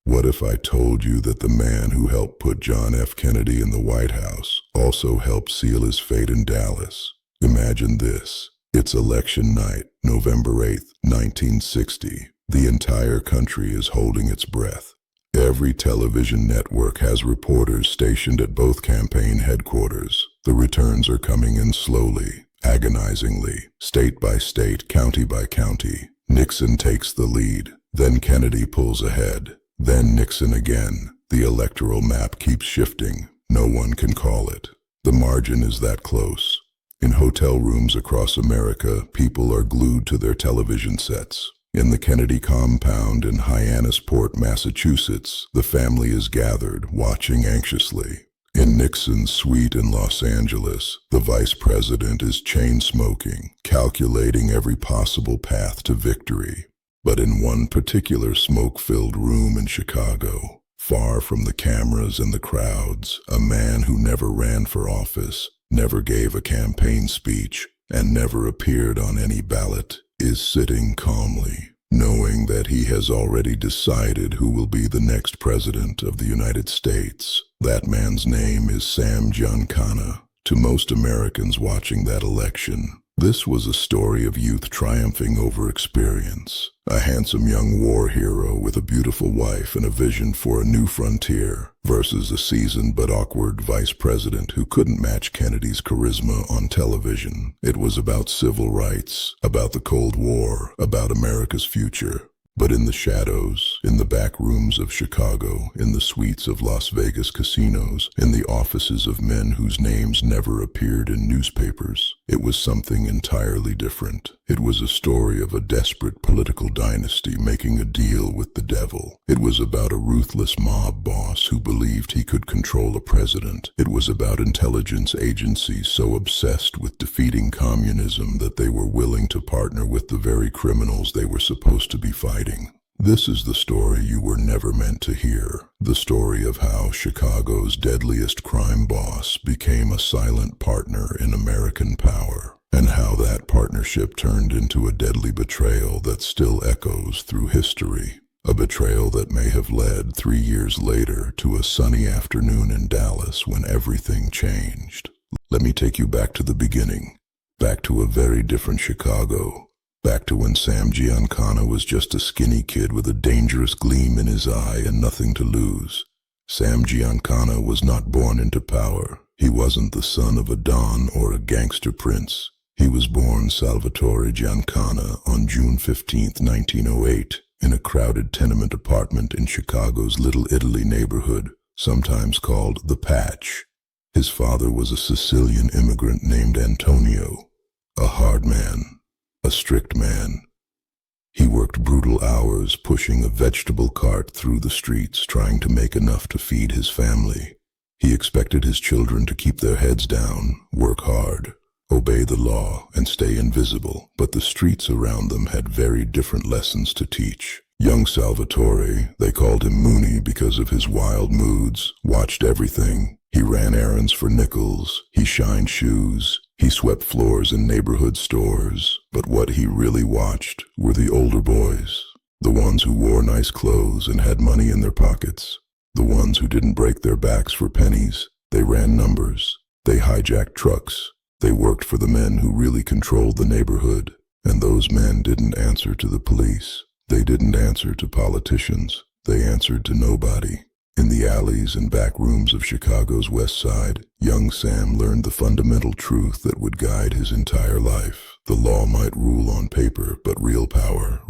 What if I told you that the man who helped put John F. Kennedy in the White House also helped seal his fate in Dallas? Imagine this. It's election night, November 8th, 1960. The entire country is holding its breath. Every television network has reporters stationed at both campaign headquarters. The returns are coming in slowly, agonizingly, state by state, county by county. Nixon takes the lead, then Kennedy pulls ahead, then Nixon again. The electoral map keeps shifting. No one can call it. The margin is that close. In hotel rooms across America, people are glued to their television sets. In the Kennedy compound in Hyannisport, Massachusetts, the family is gathered, watching anxiously. In Nixon's suite in Los Angeles, the vice president is chain-smoking, calculating every possible path to victory. But in one particular smoke-filled room in Chicago, far from the cameras and the crowds, a man who never ran for office, never gave a campaign speech, and never appeared on any ballot, is sitting calmly, knowing that he has already decided who will be the next president of the United States. That man's name is Sam Giancana. To most Americans watching that election, this was a story of youth triumphing over experience. A handsome young war hero with a beautiful wife and a vision for a new frontier versus a seasoned but awkward vice president who couldn't match Kennedy's charisma on television. It was about civil rights, about the Cold War, about America's future. But in the shadows, in the back rooms of Chicago, in the suites of Las Vegas casinos, in the offices of men whose names never appeared in newspapers, it was something entirely different. It was a story of a desperate political dynasty making a deal with the devil. It was about a ruthless mob boss who believed he could control a president. It was about intelligence agencies so obsessed with defeating communism that they were willing to partner with the very criminals they were supposed to be fighting. This is the story you were never meant to hear. The story of how Chicago's deadliest crime boss became a silent partner in American power, and how that partnership turned into a deadly betrayal that still echoes through history. A betrayal that may have led 3 years later to a sunny afternoon in Dallas when everything changed. Let me take you back to the beginning, back to a very different Chicago. Back to when Sam Giancana was just a skinny kid with a dangerous gleam in his eye and nothing to lose. Sam Giancana was not born into power. He wasn't the son of a don or a gangster prince. He was born Salvatore Giancana on June 15, 1908, in a crowded tenement apartment in Chicago's Little Italy neighborhood, sometimes called The Patch. His father was a Sicilian immigrant named Antonio, a hard man. A strict man. He worked brutal hours pushing a vegetable cart through the streets trying to make enough to feed his family. He expected his children to keep their heads down, work hard, obey the law, and stay invisible, but the streets around them had very different lessons to teach. Young Salvatore, they called him Mooney because of his wild moods, watched everything. He ran errands for nickels, he shined shoes, he swept floors in neighborhood stores, but what he really watched were the older boys, the ones who wore nice clothes and had money in their pockets, the ones who didn't break their backs for pennies. They ran numbers, they hijacked trucks, they worked for the men who really controlled the neighborhood, and those men didn't answer to the police. They didn't answer to politicians. They answered to nobody. In the alleys and back rooms of Chicago's West Side, young Sam learned the fundamental truth that would guide his entire life. The law might rule on paper, but real power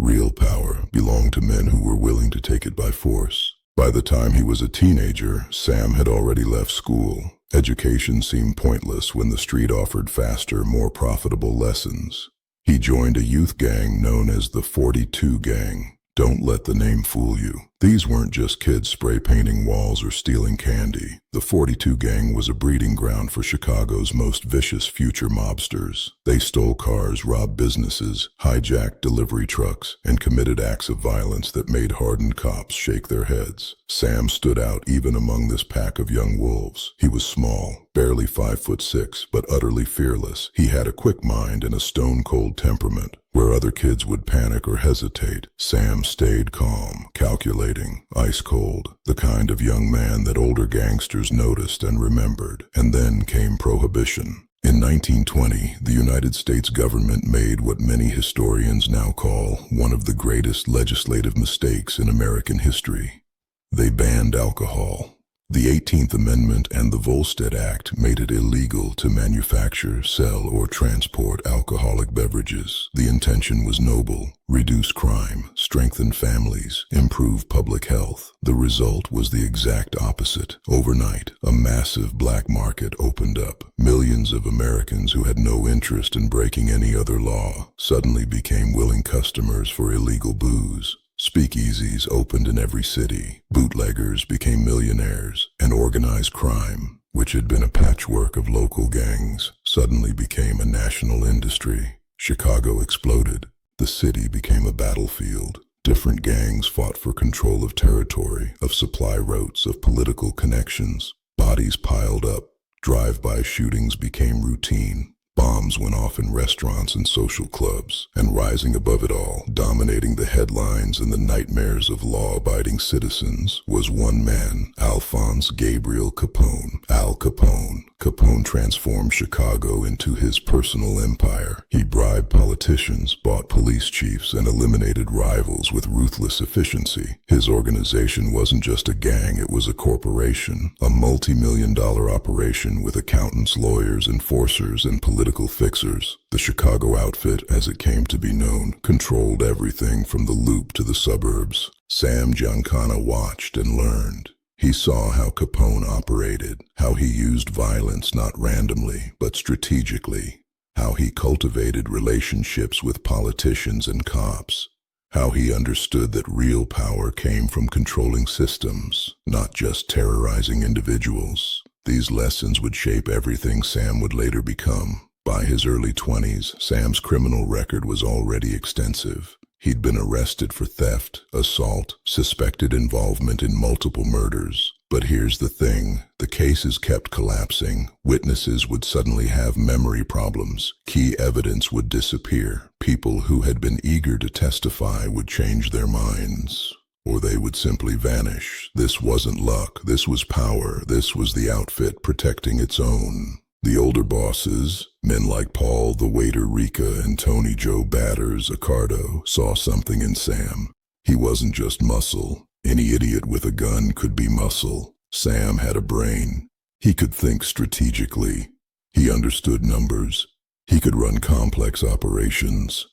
belonged to men who were willing to take it by force. By the time he was a teenager, Sam had already left school. Education seemed pointless when the street offered faster, more profitable lessons. He joined a youth gang known as the 42 Gang. Don't let the name fool you. These weren't just kids spray painting walls or stealing candy. The 42 Gang was a breeding ground for Chicago's most vicious future mobsters. They stole cars, robbed businesses, hijacked delivery trucks, and committed acts of violence that made hardened cops shake their heads. Sam stood out even among this pack of young wolves. He was small, barely 5'6", but utterly fearless. He had a quick mind and a stone-cold temperament. Where other kids would panic or hesitate, Sam stayed calm, calculated, operating, ice cold, the kind of young man that older gangsters noticed and remembered. And then came Prohibition. In 1920, the United States government made what many historians now call one of the greatest legislative mistakes in American history. They banned alcohol. The 18th Amendment and the Volstead Act made it illegal to manufacture, sell, or transport alcoholic beverages. The intention was noble: reduce crime, strengthen families, improve public health. The result was the exact opposite. Overnight, a massive black market opened up. Millions of Americans who had no interest in breaking any other law suddenly became willing customers for illegal booze. Speakeasies opened in every city, bootleggers became millionaires, and organized crime, which had been a patchwork of local gangs, suddenly became a national industry. Chicago exploded. The city became a battlefield. Different gangs fought for control of territory, of supply routes, of political connections. Bodies piled up. Drive-by shootings became routine. Bombs went off in restaurants and social clubs, and rising above it all, dominating the headlines and the nightmares of law-abiding citizens, was one man, Alphonse Gabriel Capone. Al Capone. Capone transformed Chicago into his personal empire. He bribed politicians, bought police chiefs, and eliminated rivals with ruthless efficiency. His organization wasn't just a gang, it was a corporation, a multi-million-dollar operation with accountants, lawyers, enforcers, and political fixers. The Chicago outfit, as it came to be known, controlled everything from the Loop to the suburbs. Sam Giancana watched and learned. He saw how Capone operated, how he used violence not randomly, but strategically, how he cultivated relationships with politicians and cops, how he understood that real power came from controlling systems, not just terrorizing individuals. These lessons would shape everything Sam would later become. By his early 20s, Sam's criminal record was already extensive. He'd been arrested for theft, assault, suspected involvement in multiple murders. But here's the thing, the cases kept collapsing. Witnesses would suddenly have memory problems. Key evidence would disappear. People who had been eager to testify would change their minds, or they would simply vanish. This wasn't luck, this was power, this was the outfit protecting its own. The older bosses, men like Paul the Waiter Rica and Tony Joe Batters Accardo, saw something in Sam. He wasn't just muscle. Any idiot with a gun could be muscle. Sam had a brain. He could think strategically. He understood numbers. He could run complex operations.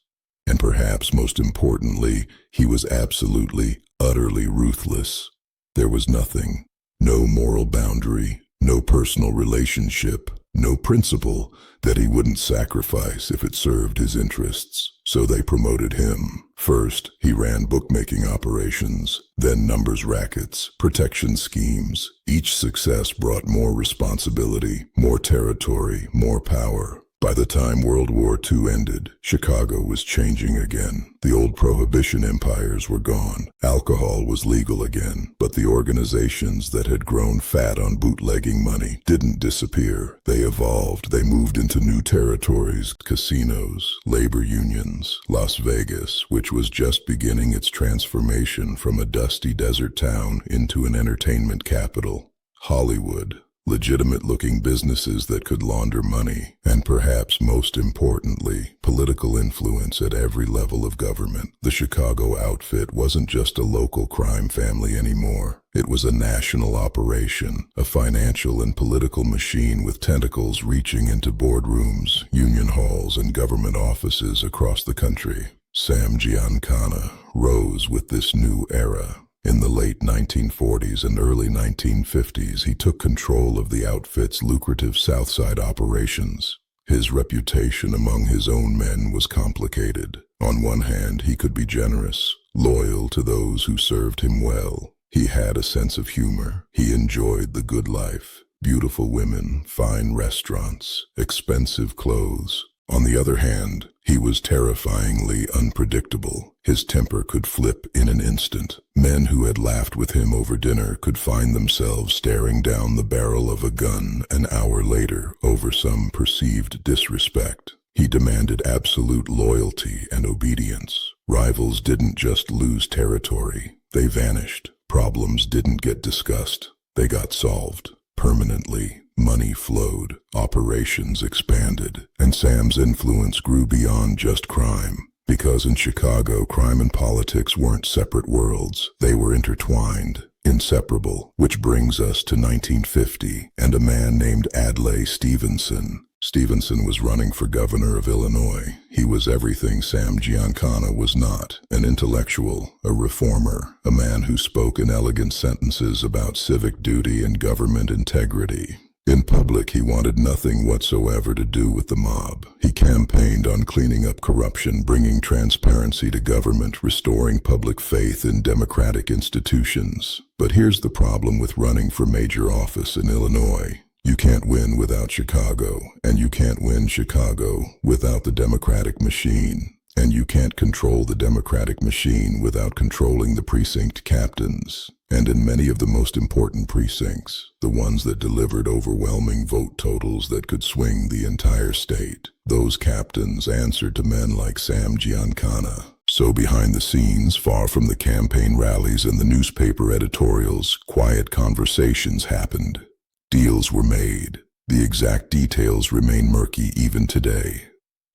And perhaps most importantly, he was absolutely, utterly ruthless. There was nothing, no moral boundary, no personal relationship, no principle that he wouldn't sacrifice if it served his interests. So they promoted him. First, he ran bookmaking operations, then numbers rackets, protection schemes. Each success brought more responsibility, more territory, more power. By the time World War II ended, Chicago was changing again. The old prohibition empires were gone. Alcohol was legal again. But the organizations that had grown fat on bootlegging money didn't disappear. They evolved. They moved into new territories: casinos, labor unions, Las Vegas, which was just beginning its transformation from a dusty desert town into an entertainment capital. Hollywood. Legitimate-looking businesses that could launder money, and perhaps most importantly, political influence at every level of government. The Chicago outfit wasn't just a local crime family anymore. It was a national operation, a financial and political machine with tentacles reaching into boardrooms, union halls, and government offices across the country. Sam Giancana rose with this new era. In the late 1940s and early 1950s, he took control of the outfit's lucrative Southside operations. His reputation among his own men was complicated. On one hand, he could be generous, loyal to those who served him well. He had a sense of humor. He enjoyed the good life: beautiful women, fine restaurants, expensive clothes. On the other hand, he was terrifyingly unpredictable. His temper could flip in an instant. Men who had laughed with him over dinner could find themselves staring down the barrel of a gun an hour later over some perceived disrespect. He demanded absolute loyalty and obedience. Rivals didn't just lose territory, They vanished. Problems didn't get discussed. They got solved. Permanently, money flowed, operations expanded, and Sam's influence grew beyond just crime. Because in Chicago, crime and politics weren't separate worlds. They were intertwined, inseparable, which brings us to 1950 and a man named Adlai Stevenson. Stevenson was running for governor of Illinois. He was everything Sam Giancana was not: an intellectual, a reformer, a man who spoke in elegant sentences about civic duty and government integrity. In public, he wanted nothing whatsoever to do with the mob. He campaigned on cleaning up corruption, bringing transparency to government, restoring public faith in democratic institutions. But here's the problem with running for major office in Illinois. You can't win without Chicago, and you can't win Chicago without the Democratic machine. And you can't control the Democratic machine without controlling the precinct captains. And in many of the most important precincts, the ones that delivered overwhelming vote totals that could swing the entire state, those captains answered to men like Sam Giancana. So behind the scenes, far from the campaign rallies and the newspaper editorials, quiet conversations happened. Deals were made. The exact details remain murky even today.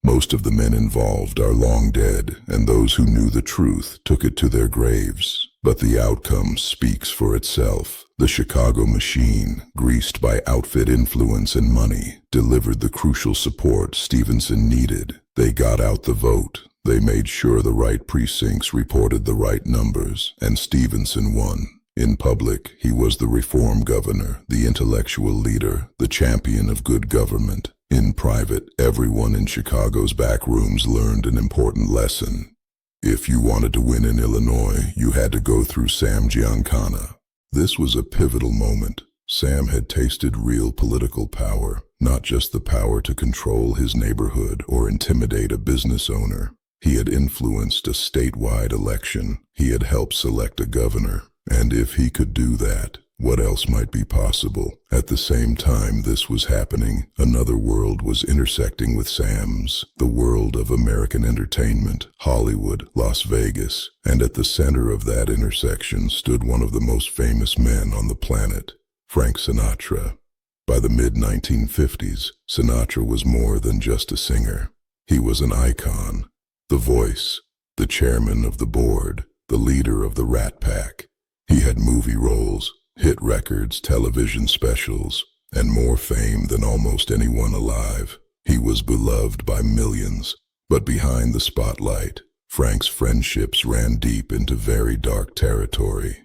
Most of the men involved are long dead, and those who knew the truth took it to their graves. But the outcome speaks for itself. The Chicago machine, greased by outfit influence and money, delivered the crucial support Stevenson needed. They got out the vote. They made sure the right precincts reported the right numbers, and Stevenson won. In public, he was the reform governor, the intellectual leader, the champion of good government. In private, everyone in Chicago's back rooms learned an important lesson. If you wanted to win in Illinois, you had to go through Sam Giancana. This was a pivotal moment. Sam had tasted real political power, not just the power to control his neighborhood or intimidate a business owner. He had influenced a statewide election. He had helped select a governor. And if he could do that, what else might be possible? At the same time this was happening, another world was intersecting with Sam's, the world of American entertainment, Hollywood, Las Vegas, and at the center of that intersection stood one of the most famous men on the planet, Frank Sinatra. By the mid-1950s, Sinatra was more than just a singer. He was an icon, the voice, the chairman of the board, the leader of the Rat Pack. He had movie roles, hit records, television specials, and more fame than almost anyone alive. He was beloved by millions, but behind the spotlight, Frank's friendships ran deep into very dark territory.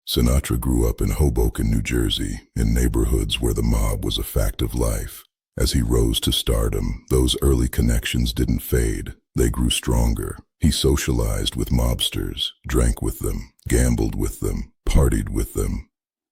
Sinatra grew up in Hoboken, New Jersey, in neighborhoods where the mob was a fact of life. As he rose to stardom, those early connections didn't fade. They grew stronger. He socialized with mobsters, drank with them, gambled with them, partied with them.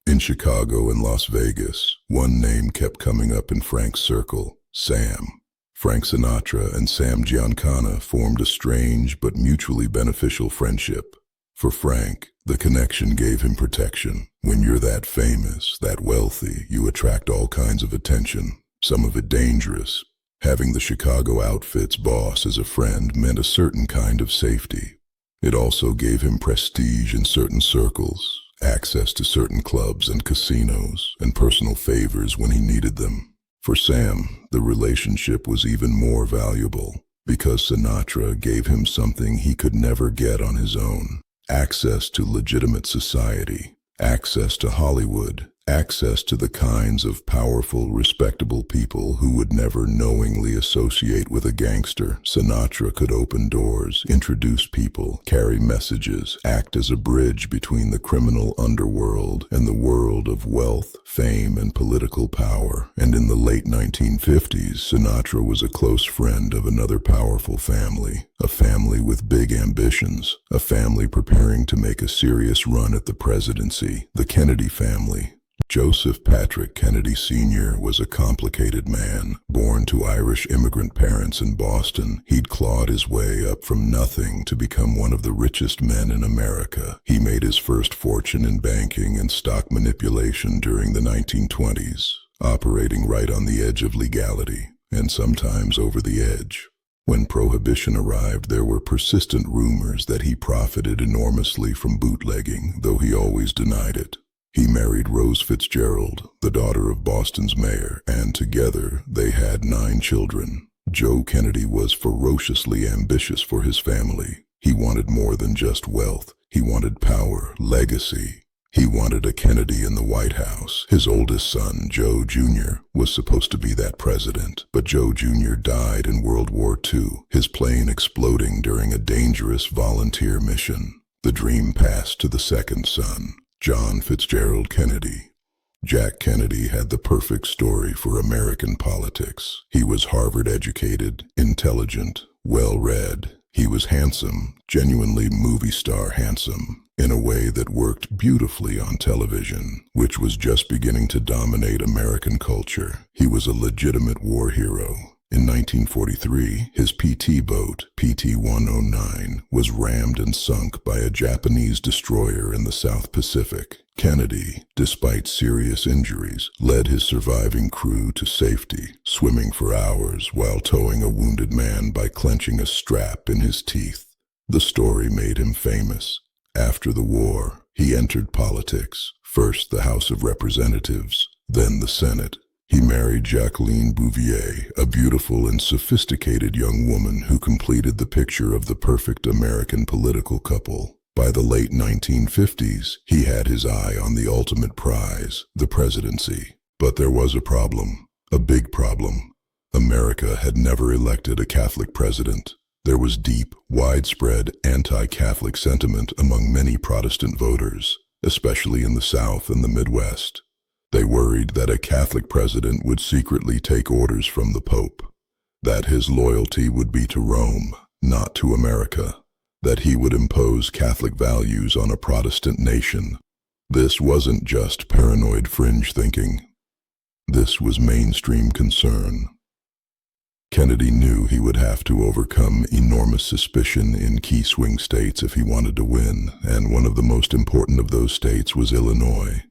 In Chicago and Las Vegas, one name kept coming up in Frank's circle: Sam. Frank Sinatra and Sam Giancana formed a strange but mutually beneficial friendship. For Frank, the connection gave him protection. When you're that famous, that wealthy, you attract all kinds of attention, some of it dangerous. Having the Chicago outfit's boss as a friend meant a certain kind of safety. It also gave him prestige in certain circles, access to certain clubs and casinos, and personal favors when he needed them. For Sam, the relationship was even more valuable, because Sinatra gave him something he could never get on his own: access to legitimate society, access to Hollywood, access to the kinds of powerful, respectable people who would never knowingly associate with a gangster. Sinatra could open doors, introduce people, carry messages, act as a bridge between the criminal underworld and the world of wealth, fame, and political power. And in the late 1950s, Sinatra was a close friend of another powerful family, a family with big ambitions, a family preparing to make a serious run at the presidency, the Kennedy family. Joseph Patrick Kennedy Sr. was a complicated man. Born to Irish immigrant parents in Boston, he'd clawed his way up from nothing to become one of the richest men in America. He made his first fortune in banking and stock manipulation during the 1920s, operating right on the edge of legality, and sometimes over the edge. When Prohibition arrived, there were persistent rumors that he profited enormously from bootlegging, though he always denied it. He married Rose Fitzgerald, the daughter of Boston's mayor, and together they had 9 children. Joe Kennedy was ferociously ambitious for his family. He wanted more than just wealth. He wanted power, legacy. He wanted a Kennedy in the White House. His oldest son, Joe Jr., was supposed to be that president, but Joe Jr. died in World War II, his plane exploding during a dangerous volunteer mission. The dream passed to the second son, John Fitzgerald Kennedy. Jack Kennedy had the perfect story for American politics. He was Harvard-educated, intelligent, well-read. He was handsome, genuinely movie star handsome, in a way that worked beautifully on television, which was just beginning to dominate American culture. He was a legitimate war hero. In 1943, his PT boat, PT-109, was rammed and sunk by a Japanese destroyer in the South Pacific. Kennedy, despite serious injuries, led his surviving crew to safety, swimming for hours while towing a wounded man by clenching a strap in his teeth. The story made him famous. After the war, he entered politics, first the House of Representatives, then the Senate. He married Jacqueline Bouvier, a beautiful and sophisticated young woman who completed the picture of the perfect American political couple. By the late 1950s, he had his eye on the ultimate prize, the presidency. But there was a problem, a big problem. America had never elected a Catholic president. There was deep, widespread anti-Catholic sentiment among many Protestant voters, especially in the South and the Midwest. They worried that a Catholic president would secretly take orders from the Pope, that his loyalty would be to Rome, not to America, that he would impose Catholic values on a Protestant nation. This wasn't just paranoid fringe thinking. This was mainstream concern. Kennedy knew he would have to overcome enormous suspicion in key swing states if he wanted to win, and one of the most important of those states was Illinois.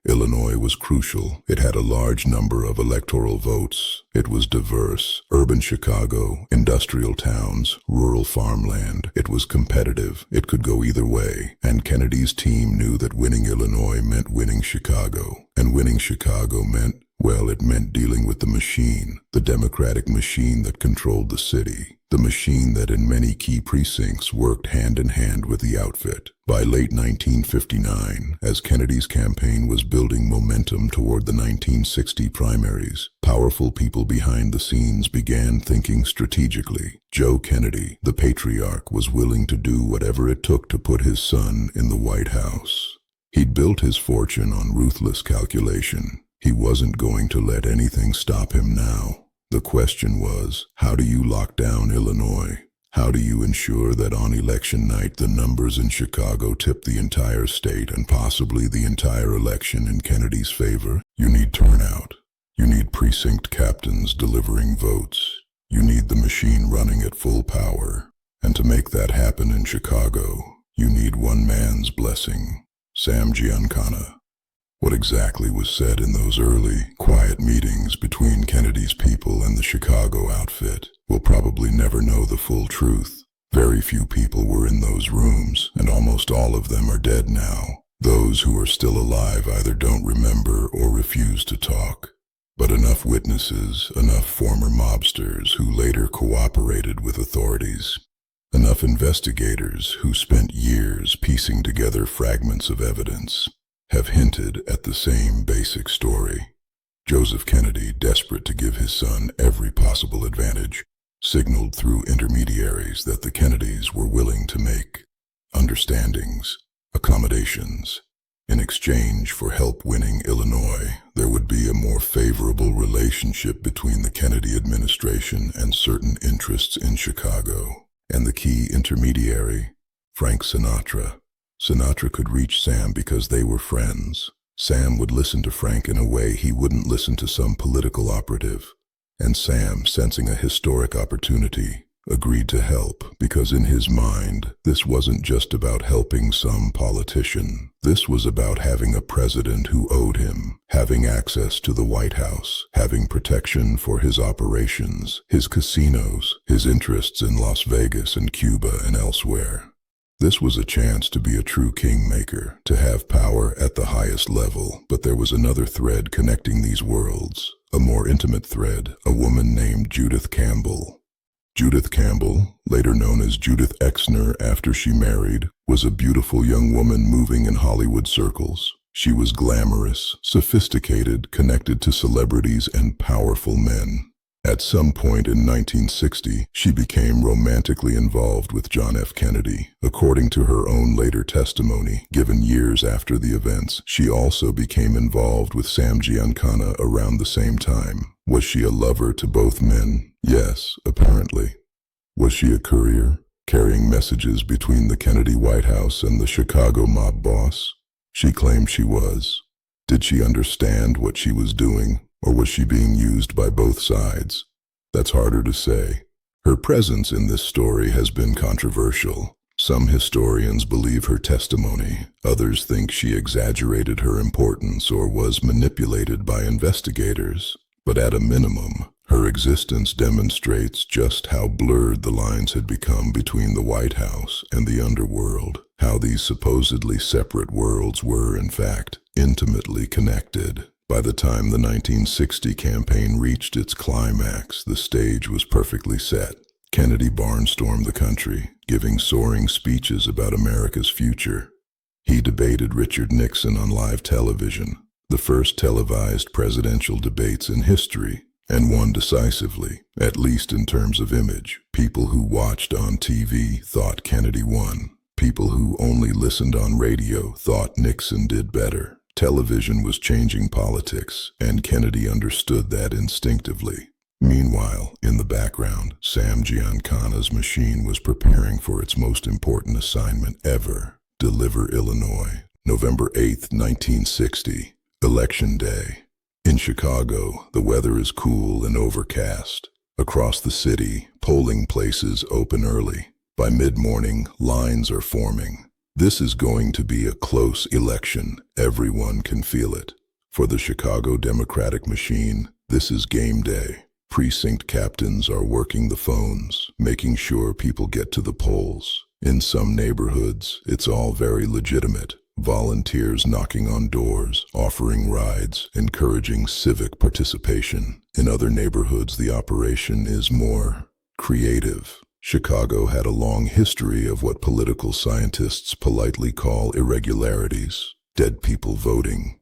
Illinois was crucial. It had a large number of electoral votes. It was diverse. Urban Chicago, industrial towns, rural farmland. It was competitive. It could go either way. And Kennedy's team knew that winning Illinois meant winning Chicago. And winning Chicago meant, well, it meant dealing with the machine, the Democratic machine that controlled the city, the machine that in many key precincts worked hand in hand with the outfit. By late 1959, as Kennedy's campaign was building momentum toward the 1960 primaries, powerful people behind the scenes began thinking strategically. Joe Kennedy, the patriarch, was willing to do whatever it took to put his son in the White House. He'd built his fortune on ruthless calculation. He wasn't going to let anything stop him now. The question was, how do you lock down Illinois? How do you ensure that on election night the numbers in Chicago tip the entire state and possibly the entire election in Kennedy's favor? You need turnout. You need precinct captains delivering votes. You need the machine running at full power. And to make that happen in Chicago, you need one man's blessing, Sam Giancana. What exactly was said in those early, quiet meetings between Kennedy's people and the Chicago outfit? We'll probably never know the full truth. Very few people were in those rooms, and almost all of them are dead now. Those who are still alive either don't remember or refuse to talk. But enough witnesses, enough former mobsters who later cooperated with authorities, enough investigators who spent years piecing together fragments of evidence, have hinted at the same basic story. Joseph Kennedy, desperate to give his son every possible advantage, signaled through intermediaries that the Kennedys were willing to make understandings, accommodations. In exchange for help winning Illinois, there would be a more favorable relationship between the Kennedy administration and certain interests in Chicago. And the key intermediary, Frank Sinatra. Sinatra could reach Sam because they were friends. Sam would listen to Frank in a way he wouldn't listen to some political operative. And Sam, sensing a historic opportunity, agreed to help because in his mind, this wasn't just about helping some politician. This was about having a president who owed him, having access to the White House, having protection for his operations, his casinos, his interests in Las Vegas and Cuba and elsewhere. This was a chance to be a true kingmaker, to have power at the highest level, but there was another thread connecting these worlds, a more intimate thread, a woman named Judith Campbell. Judith Campbell, later known as Judith Exner after she married, was a beautiful young woman moving in Hollywood circles. She was glamorous, sophisticated, connected to celebrities and powerful men. At some point in 1960, she became romantically involved with John F. Kennedy. According to her own later testimony, given years after the events, she also became involved with Sam Giancana around the same time. Was she a lover to both men? Yes, apparently. Was she a courier, carrying messages between the Kennedy White House and the Chicago mob boss? She claimed she was. Did she understand what she was doing? Or was she being used by both sides? That's harder to say. Her presence in this story has been controversial. Some historians believe her testimony. Others think she exaggerated her importance or was manipulated by investigators. But at a minimum, her existence demonstrates just how blurred the lines had become between the White House and the underworld, how these supposedly separate worlds were, in fact, intimately connected. By the time the 1960 campaign reached its climax, the stage was perfectly set. Kennedy barnstormed the country, giving soaring speeches about America's future. He debated Richard Nixon on live television, the first televised presidential debates in history, and won decisively, at least in terms of image. People who watched on TV thought Kennedy won. People who only listened on radio thought Nixon did better. Television was changing politics, and Kennedy understood that instinctively. Meanwhile, in the background, Sam Giancana's machine was preparing for its most important assignment ever: deliver Illinois. November 8, 1960, Election Day. In Chicago, the weather is cool and overcast. Across the city, polling places open early. By mid-morning, lines are forming. This is going to be a close election. Everyone can feel it. For the Chicago Democratic machine, this is game day. Precinct captains are working the phones, making sure people get to the polls. In some neighborhoods, it's all very legitimate. Volunteers knocking on doors, offering rides, encouraging civic participation. In other neighborhoods, the operation is more creative. Chicago had a long history of what political scientists politely call irregularities. Dead people voting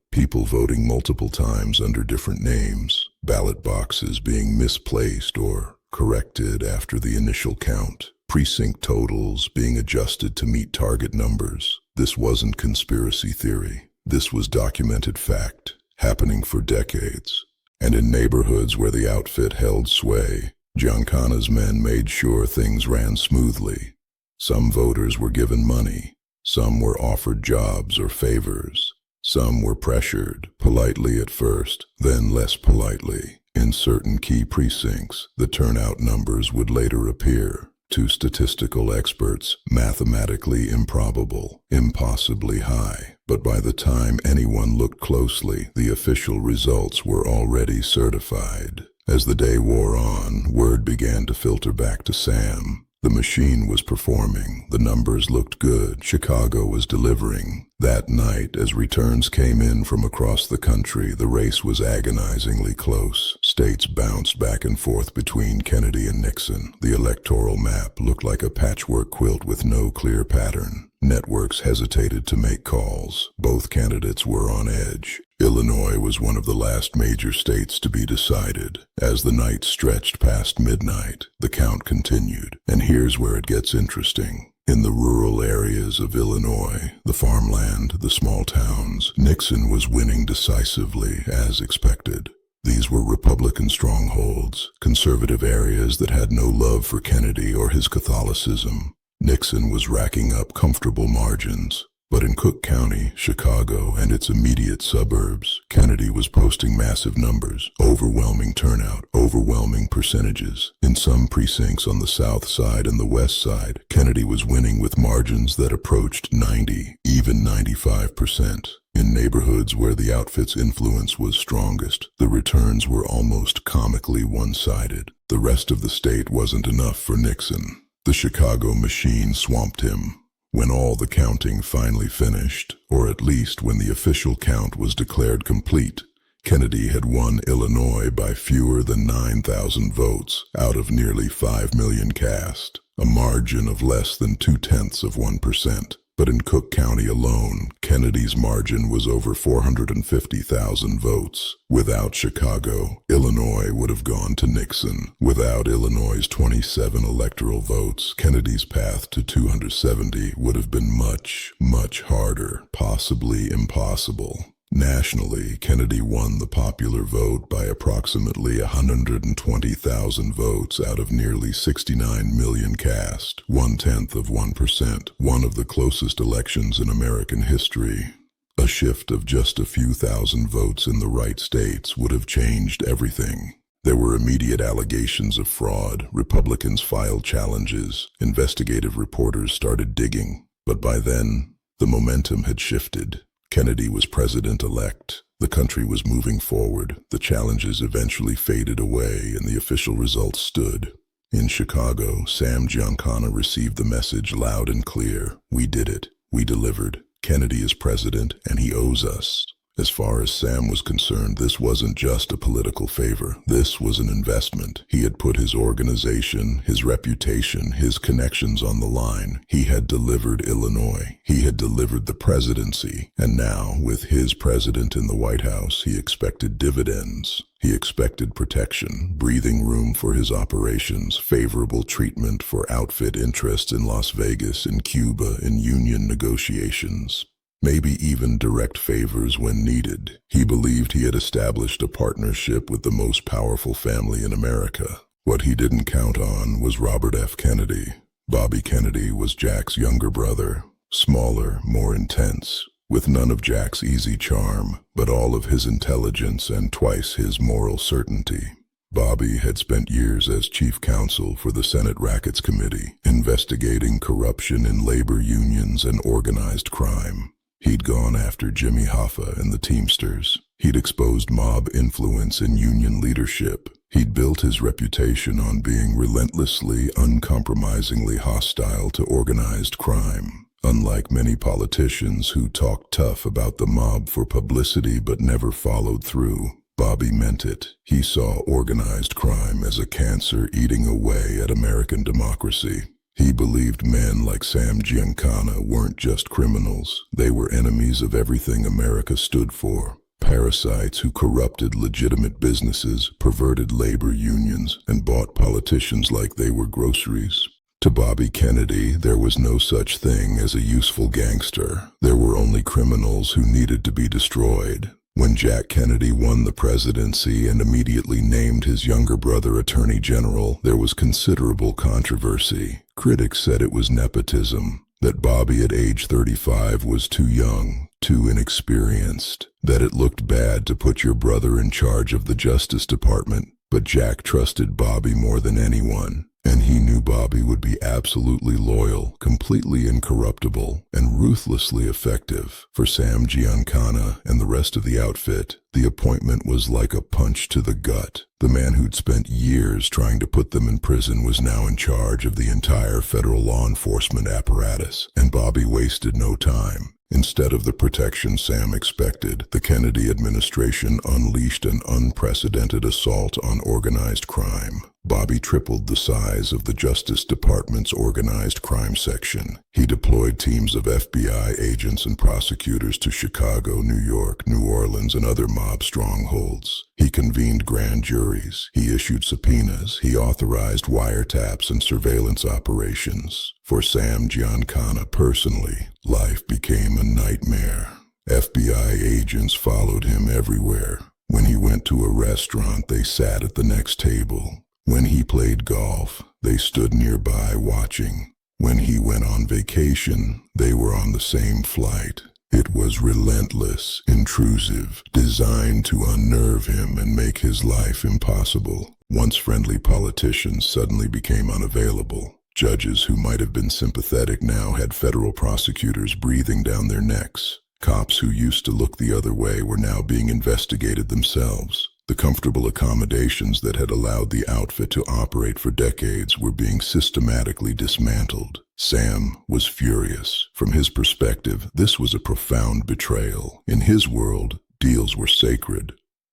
multiple times under different names, ballot boxes being misplaced or corrected after the initial count, precinct totals being adjusted to meet target numbers. This wasn't conspiracy theory. This was documented fact, happening for decades. And in neighborhoods where the outfit held sway, Giancana's men made sure things ran smoothly. Some voters were given money. Some were offered jobs or favors. Some were pressured, politely at first, then less politely. In certain key precincts, the turnout numbers would later appear. To statistical experts, mathematically improbable, impossibly high. But by the time anyone looked closely, the official results were already certified. As the day wore on, word began to filter back to Sam. The machine was performing. The numbers looked good. Chicago was delivering. That night, as returns came in from across the country, the race was agonizingly close. States bounced back and forth between Kennedy and Nixon. The electoral map looked like a patchwork quilt with no clear pattern. Networks hesitated to make calls. Both candidates were on edge. Illinois was one of the last major states to be decided. As the night stretched past midnight, the count continued. And here's where it gets interesting. In the rural areas of Illinois, the farmland, the small towns, Nixon was winning decisively, as expected. These were Republican strongholds, conservative areas that had no love for Kennedy or his Catholicism. Nixon was racking up comfortable margins. But in Cook County, Chicago, and its immediate suburbs, Kennedy was posting massive numbers, overwhelming turnout, overwhelming percentages. In some precincts on the south side and the west side, Kennedy was winning with margins that approached 90, even 95%. In neighborhoods where the outfit's influence was strongest, the returns were almost comically one-sided. The rest of the state wasn't enough for Nixon. The Chicago machine swamped him. When all the counting finally finished, or at least when the official count was declared complete, Kennedy had won Illinois by fewer than 9,000 votes out of nearly 5 million cast, a margin of less than 0.2%. But in Cook County alone, Kennedy's margin was over 450,000 votes. Without Chicago, Illinois would have gone to Nixon. Without Illinois' 27 electoral votes, Kennedy's path to 270 would have been much, much harder, possibly impossible. Nationally, Kennedy won the popular vote by approximately 120,000 votes out of nearly 69 million cast, 0.1%, one of the closest elections in American history. A shift of just a few thousand votes in the right states would have changed everything. There were immediate allegations of fraud, Republicans filed challenges, investigative reporters started digging. But by then, the momentum had shifted. Kennedy was president-elect. The country was moving forward. The challenges eventually faded away and the official results stood. In Chicago, Sam Giancana received the message loud and clear. We did it. We delivered. Kennedy is president and he owes us. As far as Sam was concerned, this wasn't just a political favor. This was an investment. He had put his organization, his reputation, his connections on the line. He had delivered Illinois. He had delivered the presidency. And now, with his president in the White House, he expected dividends. He expected protection, breathing room for his operations, favorable treatment for outfit interests in Las Vegas, in Cuba, in union negotiations. Maybe even direct favors when needed. He believed he had established a partnership with the most powerful family in America. What he didn't count on was Robert F. Kennedy. Bobby Kennedy was Jack's younger brother, smaller, more intense, with none of Jack's easy charm, but all of his intelligence and twice his moral certainty. Bobby had spent years as chief counsel for the Senate Rackets Committee, investigating corruption in labor unions and organized crime. He'd gone after Jimmy Hoffa and the Teamsters. He'd exposed mob influence in union leadership. He'd built his reputation on being relentlessly, uncompromisingly hostile to organized crime. Unlike many politicians who talked tough about the mob for publicity but never followed through, Bobby meant it. He saw organized crime as a cancer eating away at American democracy. He believed men like Sam Giancana weren't just criminals. They were enemies of everything America stood for. Parasites who corrupted legitimate businesses, perverted labor unions, and bought politicians like they were groceries. To Bobby Kennedy, there was no such thing as a useful gangster. There were only criminals who needed to be destroyed. When Jack Kennedy won the presidency and immediately named his younger brother Attorney General, there was considerable controversy. Critics said it was nepotism, that Bobby at age 35 was too young, too inexperienced, that it looked bad to put your brother in charge of the Justice Department. But Jack trusted Bobby more than anyone, and he knew Bobby would be absolutely loyal, completely incorruptible, and ruthlessly effective. For Sam Giancana and the rest of the outfit, the appointment was like a punch to the gut. The man who'd spent years trying to put them in prison was now in charge of the entire federal law enforcement apparatus, and Bobby wasted no time. Instead of the protection Sam expected, the Kennedy administration unleashed an unprecedented assault on organized crime. Bobby tripled the size of the Justice Department's organized crime section. He deployed teams of FBI agents and prosecutors to Chicago, New York, New Orleans, and other mob strongholds. He convened grand juries. He issued subpoenas. He authorized wiretaps and surveillance operations. For Sam Giancana personally, life became a nightmare. FBI agents followed him everywhere. When he went to a restaurant, they sat at the next table. When he played golf, they stood nearby watching. When he went on vacation, they were on the same flight. It was relentless, intrusive, designed to unnerve him and make his life impossible. Once friendly politicians suddenly became unavailable. Judges who might have been sympathetic now had federal prosecutors breathing down their necks. Cops who used to look the other way were now being investigated themselves. The comfortable accommodations that had allowed the outfit to operate for decades were being systematically dismantled. Sam was furious. From his perspective, this was a profound betrayal. In his world, deals were sacred.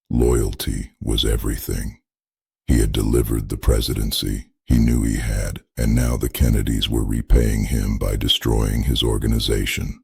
Loyalty was everything. He had delivered the presidency. He knew he had, and now the Kennedys were repaying him by destroying his organization.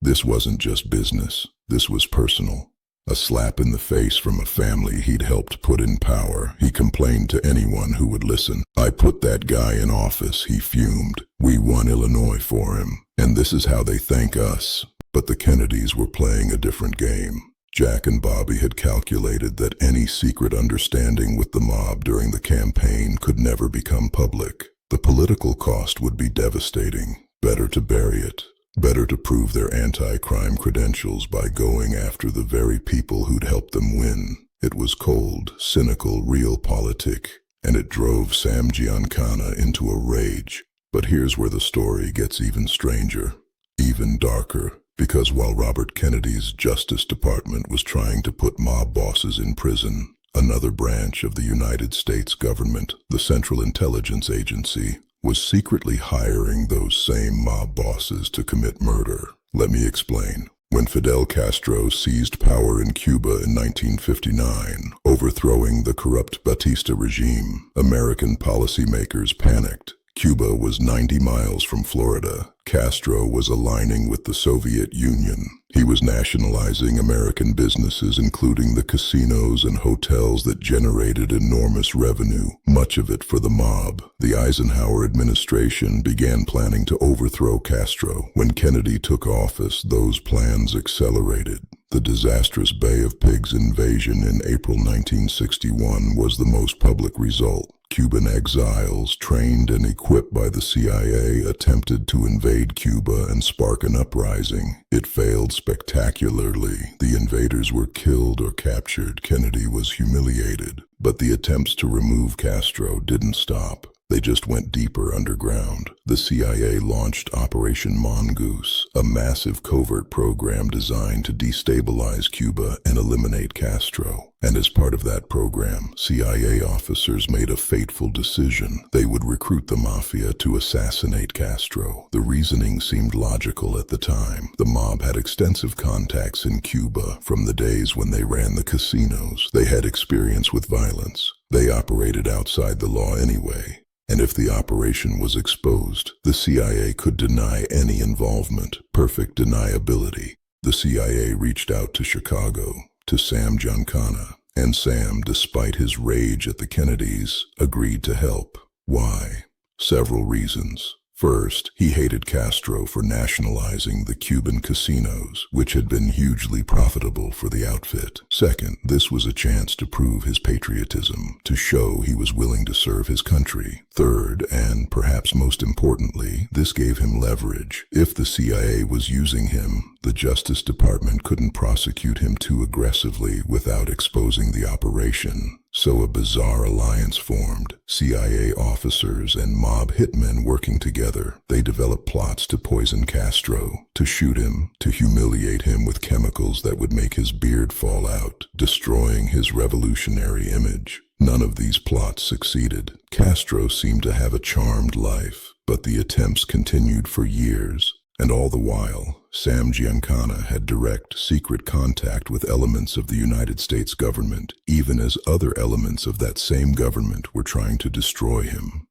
This wasn't just business. This was personal. A slap in the face from a family he'd helped put in power. He complained to anyone who would listen. "I put that guy in office," he fumed. "We won Illinois for him, and this is how they thank us." But the Kennedys were playing a different game. Jack and Bobby had calculated that any secret understanding with the mob during the campaign could never become public. The political cost would be devastating. Better to bury it. Better to prove their anti-crime credentials by going after the very people who'd helped them win. It was cold, cynical, realpolitik, and it drove Sam Giancana into a rage. But here's where the story gets even stranger, even darker. Because while Robert Kennedy's Justice Department was trying to put mob bosses in prison, another branch of the United States government, the Central Intelligence Agency, was secretly hiring those same mob bosses to commit murder. Let me explain. When Fidel Castro seized power in Cuba in 1959, overthrowing the corrupt Batista regime, American policymakers panicked. Cuba was 90 miles from Florida. Castro was aligning with the Soviet Union. He was nationalizing American businesses, including the casinos and hotels that generated enormous revenue, much of it for the mob. The Eisenhower administration began planning to overthrow Castro. When Kennedy took office, those plans accelerated. The disastrous Bay of Pigs invasion in April 1961 was the most public result. Cuban exiles, trained and equipped by the CIA, attempted to invade Cuba and spark an uprising. It failed spectacularly. The invaders were killed or captured. Kennedy was humiliated. But the attempts to remove Castro didn't stop. They just went deeper underground. The CIA launched Operation Mongoose, a massive covert program designed to destabilize Cuba and eliminate Castro. And as part of that program, CIA officers made a fateful decision. They would recruit the mafia to assassinate Castro. The reasoning seemed logical at the time. The mob had extensive contacts in Cuba from the days when they ran the casinos. They had experience with violence. They operated outside the law anyway. And if the operation was exposed, the CIA could deny any involvement. Perfect deniability. The CIA reached out to Chicago, to Sam Giancana, and Sam, despite his rage at the Kennedys, agreed to help. Why? Several reasons. First, he hated Castro for nationalizing the Cuban casinos, which had been hugely profitable for the outfit. Second, this was a chance to prove his patriotism, to show he was willing to serve his country. Third, and perhaps most importantly, this gave him leverage. If the CIA was using him, the Justice Department couldn't prosecute him too aggressively without exposing the operation. So a bizarre alliance formed. CIA officers and mob hitmen working together. They developed plots to poison Castro, to shoot him, to humiliate him with chemicals that would make his beard fall out, destroying his revolutionary image. None of these plots succeeded. Castro seemed to have a charmed life, but the attempts continued for years. And all the while, Sam Giancana had direct, secret contact with elements of the United States government, even as other elements of that same government were trying to destroy him.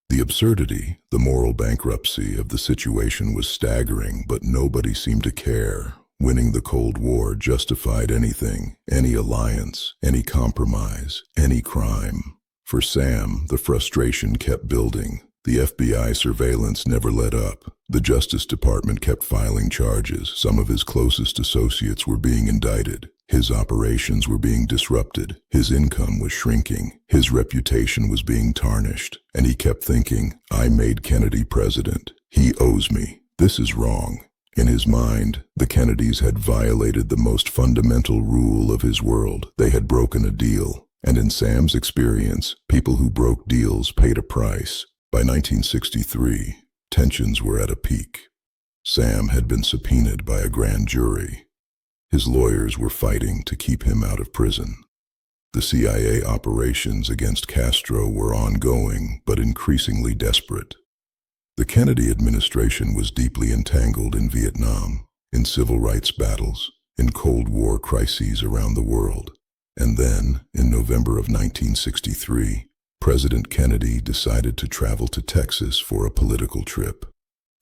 The absurdity, the moral bankruptcy of the situation was staggering, but nobody seemed to care. Winning the Cold War justified anything, any alliance, any compromise, any crime. For Sam, the frustration kept building. The FBI surveillance never let up. The Justice Department kept filing charges. Some of his closest associates were being indicted. His operations were being disrupted, his income was shrinking, his reputation was being tarnished, and he kept thinking, I made Kennedy president. He owes me. This is wrong. In his mind, the Kennedys had violated the most fundamental rule of his world. They had broken a deal. And in Sam's experience, people who broke deals paid a price. By 1963, tensions were at a peak. Sam had been subpoenaed by a grand jury. His lawyers were fighting to keep him out of prison. The CIA operations against Castro were ongoing, but increasingly desperate. The Kennedy administration was deeply entangled in Vietnam, in civil rights battles, in Cold War crises around the world. And then, in November of 1963, President Kennedy decided to travel to Texas for a political trip.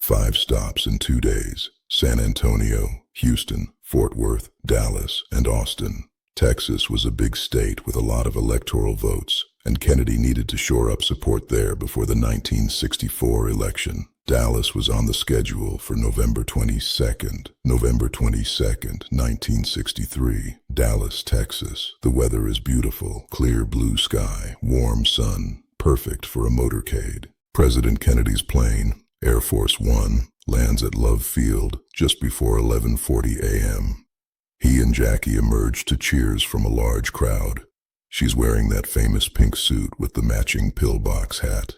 5 stops in 2 days: San Antonio, Houston, Fort Worth, Dallas, and Austin. Texas was a big state with a lot of electoral votes, and Kennedy needed to shore up support there before the 1964 election. Dallas was on the schedule for November 22nd, 1963. Dallas, Texas. The weather is beautiful, clear blue sky, warm sun, perfect for a motorcade. President Kennedy's plane, Air Force One, lands at Love Field just before 11:40 a.m. He and Jackie emerge to cheers from a large crowd. She's wearing that famous pink suit with the matching pillbox hat.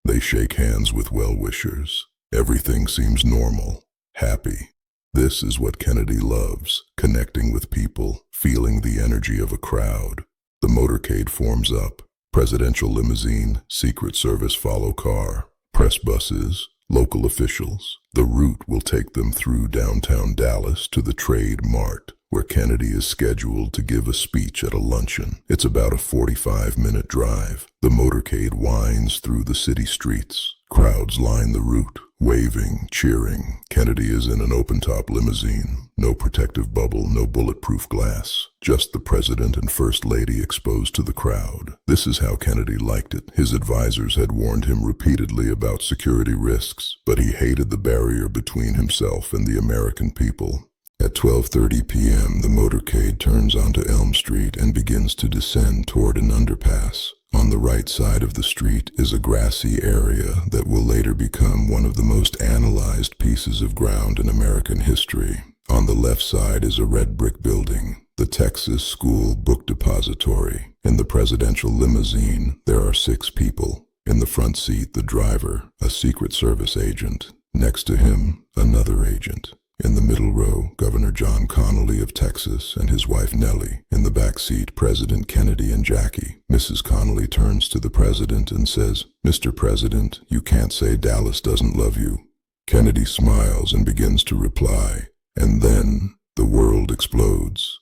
They shake hands with well-wishers. Everything seems normal, happy. This is what Kennedy loves, connecting with people, feeling the energy of a crowd. The motorcade forms up. Presidential limousine, Secret Service follow car, press buses, local officials. The route will take them through downtown Dallas to the Trade Mart, where Kennedy is scheduled to give a speech at a luncheon. It's about a 45-minute drive. The motorcade winds through the city streets. Crowds line the route, waving, cheering. Kennedy is in an open-top limousine. No protective bubble, no bulletproof glass. Just the president and first lady exposed to the crowd. This is how Kennedy liked it. His advisors had warned him repeatedly about security risks, but he hated the barrier between himself and the American people. At 12:30 p.m., the motorcade turns onto Elm Street and begins to descend toward an underpass. On the right side of the street is a grassy area that will later become one of the most analyzed pieces of ground in American history. On the left side is a red brick building, the Texas School Book Depository. In the presidential limousine, there are 6 people. In the front seat, the driver, a Secret Service agent. Next to him, another agent. In the middle row, Governor John Connally of Texas and his wife Nellie. In the back seat, President Kennedy and Jackie. Mrs. Connally turns to the president and says, "Mr. President, you can't say Dallas doesn't love you." Kennedy smiles and begins to reply, and then the world explodes.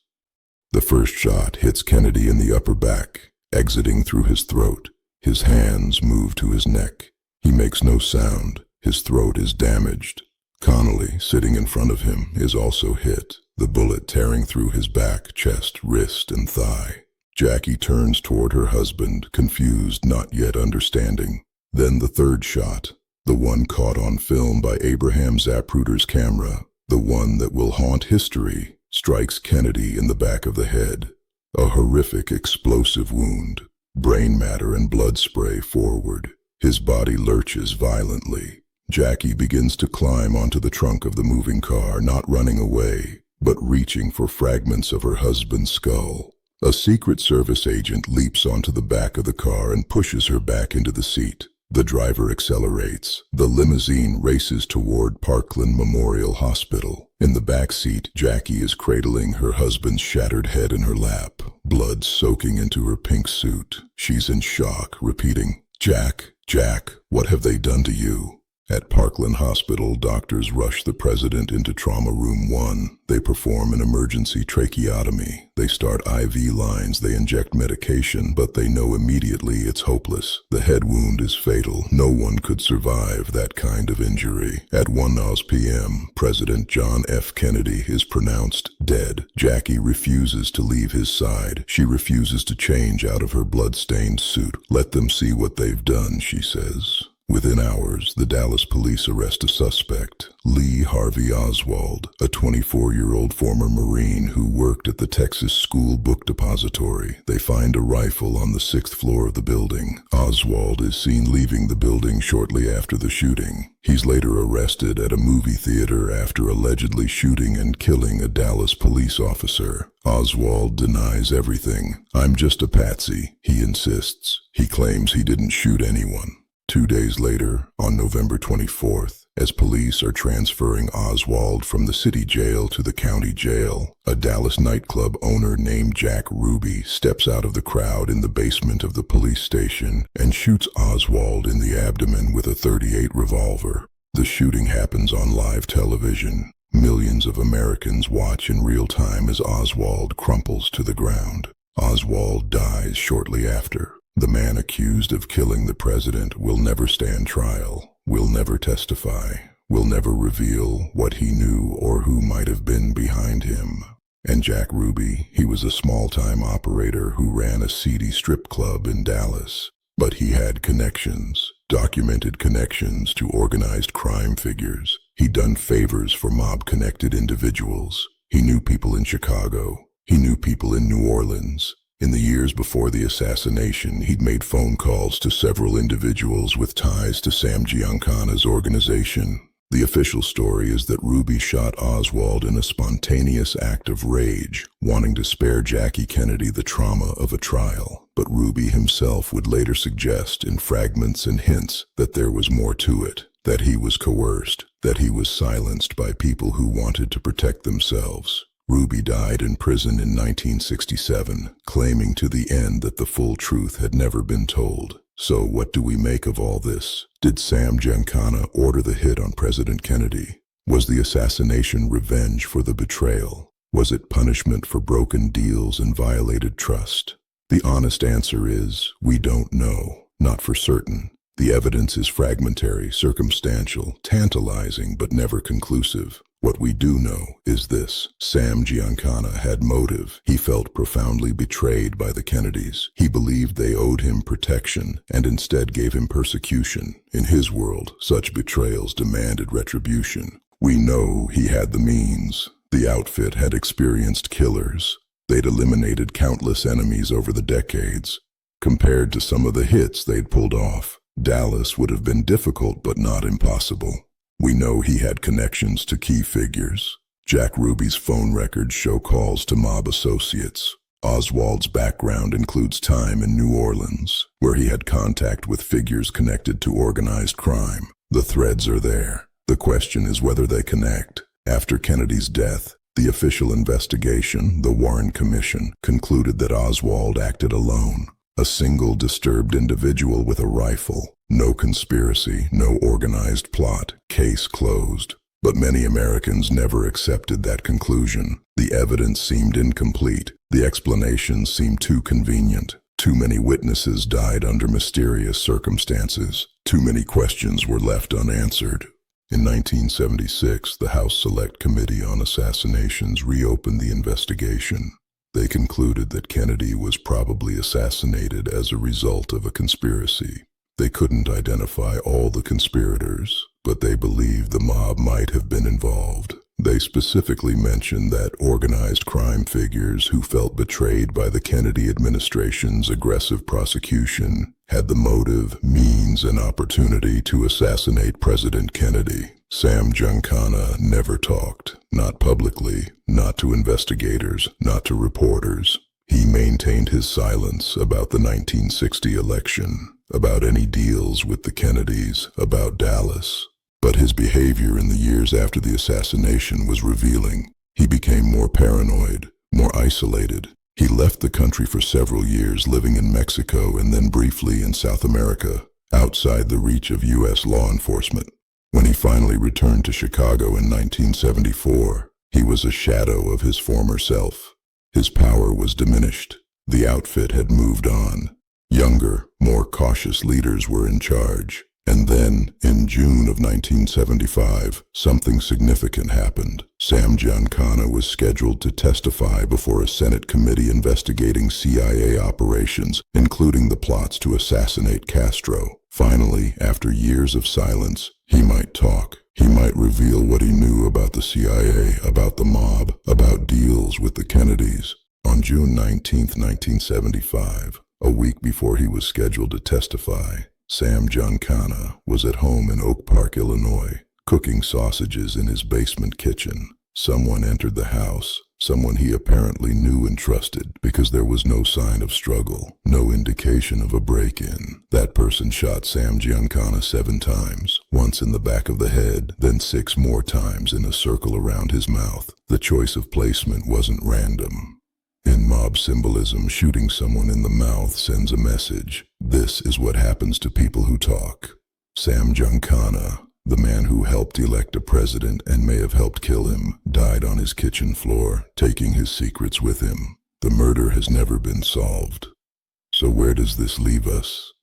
The first shot hits Kennedy in the upper back, exiting through his throat. His hands move to his neck. He makes no sound. His throat is damaged. Connally, sitting in front of him, is also hit, the bullet tearing through his back, chest, wrist, and thigh. Jackie turns toward her husband, confused, not yet understanding. Then the third shot, the one caught on film by Abraham Zapruder's camera, the one that will haunt history, strikes Kennedy in the back of the head. A horrific, explosive wound. Brain matter and blood spray forward. His body lurches violently. Jackie begins to climb onto the trunk of the moving car, not running away, but reaching for fragments of her husband's skull. A Secret Service agent leaps onto the back of the car and pushes her back into the seat. The driver accelerates. The limousine races toward Parkland Memorial Hospital. In the back seat, Jackie is cradling her husband's shattered head in her lap, blood soaking into her pink suit. She's in shock, repeating, "Jack, Jack, what have they done to you?" At Parkland Hospital, doctors rush the president into Trauma Room 1. They perform an emergency tracheotomy. They start IV lines, they inject medication, but they know immediately it's hopeless. The head wound is fatal. No one could survive that kind of injury. At 1 p.m., President John F. Kennedy is pronounced dead. Jackie refuses to leave his side. She refuses to change out of her blood-stained suit. "Let them see what they've done," she says. Within hours, the Dallas police arrest a suspect, Lee Harvey Oswald, a 24-year-old former Marine who worked at the Texas School Book Depository. They find a rifle on the 6th floor of the building. Oswald is seen leaving the building shortly after the shooting. He's later arrested at a movie theater after allegedly shooting and killing a Dallas police officer. Oswald denies everything. "I'm just a patsy," he insists. He claims he didn't shoot anyone. 2 days later, on November 24th, as police are transferring Oswald from the city jail to the county jail, a Dallas nightclub owner named Jack Ruby steps out of the crowd in the basement of the police station and shoots Oswald in the abdomen with a .38 revolver. The shooting happens on live television. Millions of Americans watch in real time as Oswald crumples to the ground. Oswald dies shortly after. The man accused of killing the president will never stand trial, will never testify, will never reveal what he knew or who might have been behind him. And Jack Ruby, he was a small-time operator who ran a seedy strip club in Dallas. But he had connections, documented connections to organized crime figures. He'd done favors for mob-connected individuals. He knew people in Chicago. He knew people in New Orleans. In the years before the assassination, he'd made phone calls to several individuals with ties to Sam Giancana's organization. The official story is that Ruby shot Oswald in a spontaneous act of rage, wanting to spare Jackie Kennedy the trauma of a trial. But Ruby himself would later suggest in fragments and hints that there was more to it, that he was coerced, that he was silenced by people who wanted to protect themselves. Ruby died in prison in 1967, claiming to the end that the full truth had never been told. So what do we make of all this? Did Sam Giancana order the hit on President Kennedy? Was the assassination revenge for the betrayal? Was it punishment for broken deals and violated trust? The honest answer is, we don't know, not for certain. The evidence is fragmentary, circumstantial, tantalizing, but never conclusive. What we do know is this: Sam Giancana had motive. He felt profoundly betrayed by the Kennedys. He believed they owed him protection and instead gave him persecution. In his world, such betrayals demanded retribution. We know he had the means. The outfit had experienced killers. They'd eliminated countless enemies over the decades. Compared to some of the hits they'd pulled off, Dallas would have been difficult but not impossible. We know he had connections to key figures. Jack Ruby's phone records show calls to mob associates. Oswald's background includes time in New Orleans, where he had contact with figures connected to organized crime. The threads are there. The question is whether they connect. After Kennedy's death, the official investigation, the Warren Commission, concluded that Oswald acted alone. A single disturbed individual with a rifle. No conspiracy, no organized plot. Case closed. But many Americans never accepted that conclusion. The evidence seemed incomplete. The explanations seemed too convenient. Too many witnesses died under mysterious circumstances. Too many questions were left unanswered. In 1976, the House Select Committee on Assassinations reopened the investigation. They concluded that Kennedy was probably assassinated as a result of a conspiracy. They couldn't identify all the conspirators, but they believed the mob might have been involved. They specifically mentioned that organized crime figures who felt betrayed by the Kennedy administration's aggressive prosecution had the motive, means, and opportunity to assassinate President Kennedy. Sam Giancana never talked, not publicly, not to investigators, not to reporters. He maintained his silence about the 1960 election, about any deals with the Kennedys, about Dallas. But his behavior in the years after the assassination was revealing. He became more paranoid, more isolated. He left the country for several years, living in Mexico and then briefly in South America, outside the reach of U.S. law enforcement. When he finally returned to Chicago in 1974, he was a shadow of his former self. His power was diminished. The outfit had moved on. Younger, more cautious leaders were in charge. And then, in June of 1975, something significant happened. Sam Giancana was scheduled to testify before a Senate committee investigating CIA operations, including the plots to assassinate Castro. Finally, after years of silence, he might talk. He might reveal what he knew about the CIA, about the mob, about deals with the Kennedys. On June 19, 1975, a week before he was scheduled to testify, Sam Giancana was at home in Oak Park, Illinois, cooking sausages in his basement kitchen. Someone entered the house, someone he apparently knew and trusted, because there was no sign of struggle, no indication of a break-in. That person shot Sam Giancana 7 times, once in the back of the head, then 6 more times in a circle around his mouth. The choice of placement wasn't random. In mob symbolism, shooting someone in the mouth sends a message. This is what happens to people who talk. Sam Giancana, the man who helped elect a president and may have helped kill him, died on his kitchen floor, taking his secrets with him. The murder has never been solved. So where does this leave us?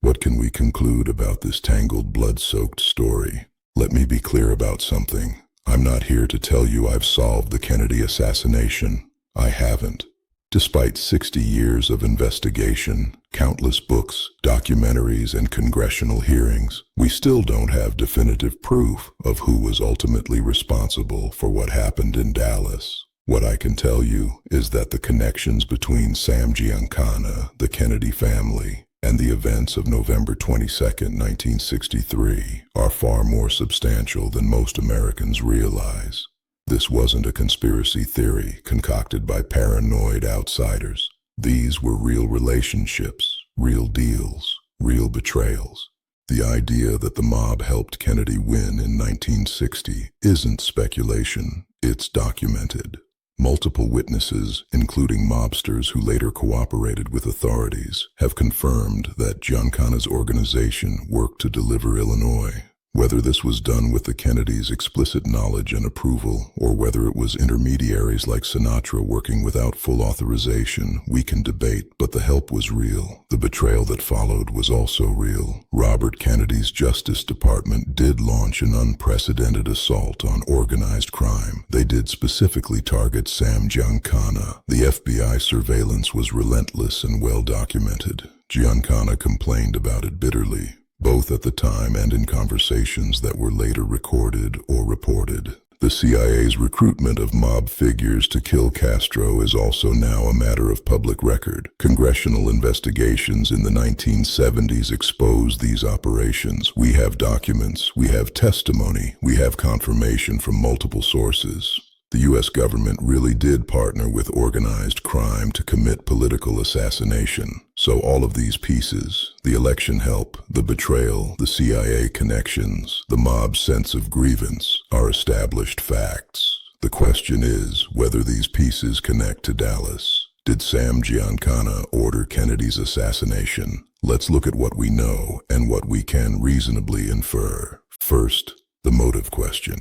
What can we conclude about this tangled, blood-soaked story? Let me be clear about something. I'm not here to tell you I've solved the Kennedy assassination. I haven't. Despite 60 years of investigation, countless books, documentaries, and congressional hearings, we still don't have definitive proof of who was ultimately responsible for what happened in Dallas. What I can tell you is that the connections between Sam Giancana, the Kennedy family, and the events of November 22, 1963 are far more substantial than most Americans realize. This wasn't a conspiracy theory concocted by paranoid outsiders. These were real relationships, real deals, real betrayals. The idea that the mob helped Kennedy win in 1960 isn't speculation, it's documented. Multiple witnesses, including mobsters who later cooperated with authorities, have confirmed that Giancana's organization worked to deliver Illinois. Whether this was done with the Kennedys' explicit knowledge and approval, or whether it was intermediaries like Sinatra working without full authorization, we can debate, but the help was real. The betrayal that followed was also real. Robert Kennedy's Justice Department did launch an unprecedented assault on organized crime. They did specifically target Sam Giancana. The FBI surveillance was relentless and well documented. Giancana complained about it bitterly, both at the time and in conversations that were later recorded or reported. The CIA's recruitment of mob figures to kill Castro is also now a matter of public record. Congressional investigations in the 1970s exposed these operations. We have documents, we have testimony, we have confirmation from multiple sources. The U.S. government really did partner with organized crime to commit political assassination. So all of these pieces, the election help, the betrayal, the CIA connections, the mob's sense of grievance, are established facts. The question is whether these pieces connect to Dallas. Did Sam Giancana order Kennedy's assassination? Let's look at what we know and what we can reasonably infer. First, the motive question.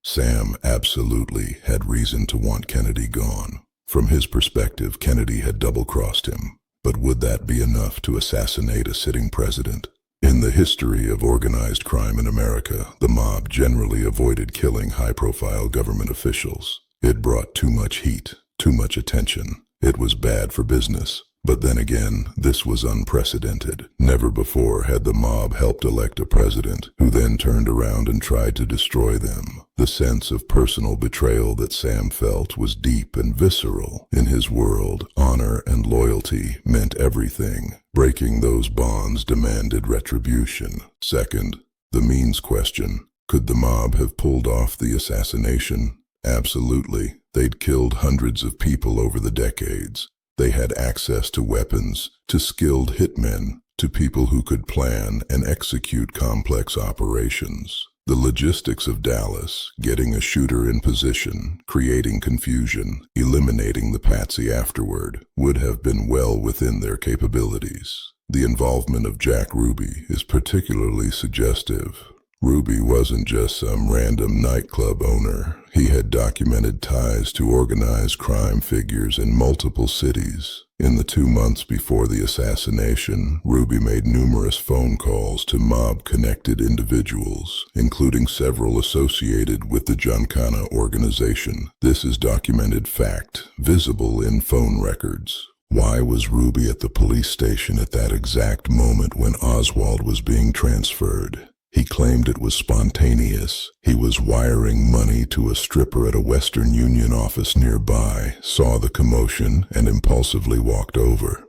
Sam absolutely had reason to want Kennedy gone. From his perspective, Kennedy had double-crossed him. But would that be enough to assassinate a sitting president? In the history of organized crime in America, the mob generally avoided killing high-profile government officials. It brought too much heat, too much attention. It was bad for business. But then again, this was unprecedented. Never before had the mob helped elect a president who then turned around and tried to destroy them. The sense of personal betrayal that Sam felt was deep and visceral. In his world, honor and loyalty meant everything. Breaking those bonds demanded retribution. Second, the means question. Could the mob have pulled off the assassination? Absolutely. They'd killed hundreds of people over the decades. They had access to weapons, to skilled hitmen, to people who could plan and execute complex operations. The logistics of Dallas, getting a shooter in position, creating confusion, eliminating the patsy afterward, would have been well within their capabilities. The involvement of Jack Ruby is particularly suggestive. Ruby wasn't just some random nightclub owner. He had documented ties to organized crime figures in multiple cities. In the 2 months before the assassination, Ruby made numerous phone calls to mob-connected individuals, including several associated with the Giancana organization. This is documented fact, visible in phone records. Why was Ruby at the police station at that exact moment when Oswald was being transferred? He claimed it was spontaneous. He was wiring money to a stripper at a Western Union office nearby, saw the commotion, and impulsively walked over.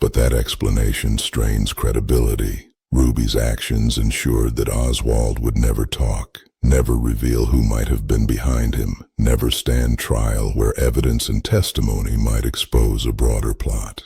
But that explanation strains credibility. Ruby's actions ensured that Oswald would never talk, never reveal who might have been behind him, never stand trial where evidence and testimony might expose a broader plot.